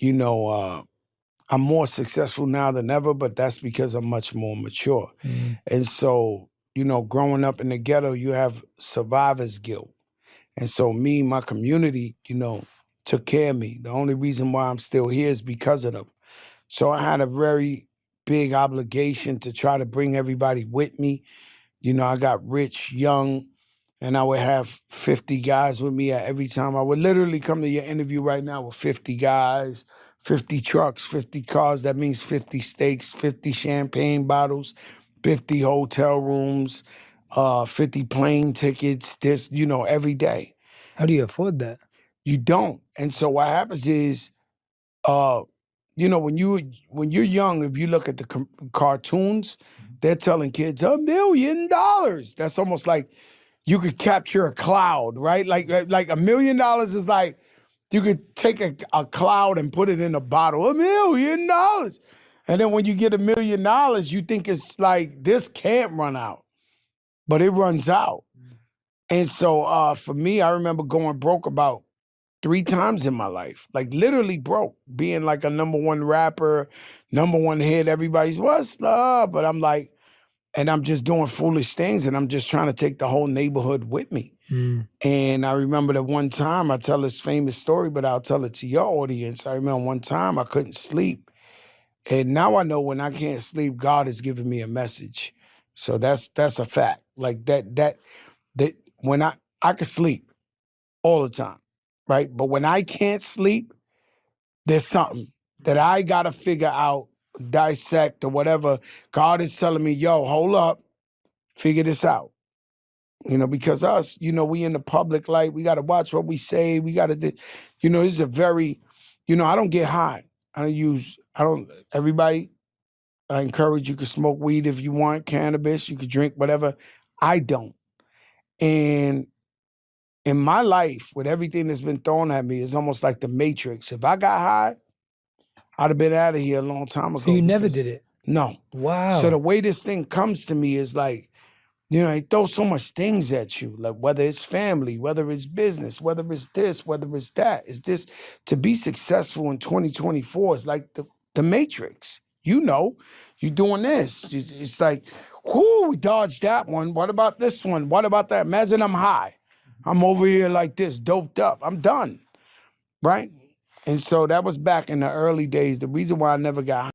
you know, I'm more successful now than ever, but that's because I'm much more mature. And so, you know, growing up in the ghetto, you have survivor's guilt. And so my community, you know, took care of me. The only reason why I'm still here is because of them. So I had a very big obligation to try to bring everybody with me. You know, I got rich young, and I would have 50 guys with me at every time. I would literally come to your interview right now with 50 guys, 50 trucks, 50 cars. That means 50 steaks, 50 champagne bottles, 50 hotel rooms, 50 plane tickets, this, you know, every day. How do you afford that? You don't. And so what happens is, you know, when you're young, if you look at the cartoons, they're telling kids $1 million. That's almost like you could capture a cloud, right? Like $1 million is like you could take a cloud and put it in a bottle. $1 million. And then when you get $1 million, you think it's like this can't run out, but it runs out. And so for me, I remember going broke about 3 times in my life, like literally broke, being like a #1 rapper, #1 hit. Everybody's what's up, but I'm like, and I'm just doing foolish things, and I'm just trying to take the whole neighborhood with me. And I remember that one time, I tell this famous story, but I'll tell it to your audience. I remember one time I couldn't sleep, and now I know when I can't sleep, God is giving me a message. So that's a fact. Like that when I could sleep all the time, right? But when I can't sleep, there's something that I gotta figure out, dissect, or whatever. God is telling me, yo, hold up, figure this out. You know, because us, you know, we in the public light, we gotta watch what we say, we gotta, you know, this is a very, you know, I don't get high. Everybody, I encourage you to smoke weed if you want, cannabis, you could drink whatever. I don't. And in my life, with everything that's been thrown at me, it's almost like the Matrix. If I got high, I'd have been out of here a long time ago. So you never did it? No. Wow. So the way this thing comes to me is like, you know, they throw so much things at you, like whether it's family, whether it's business, whether it's this, whether it's that. It's this, to be successful in 2024 is like the Matrix. You know, you're doing this. It's like, whoo, we dodged that one. What about this one? What about that? Imagine I'm high. I'm over here like this, doped up. I'm done, right? And so that was back in the early days. The reason why I never got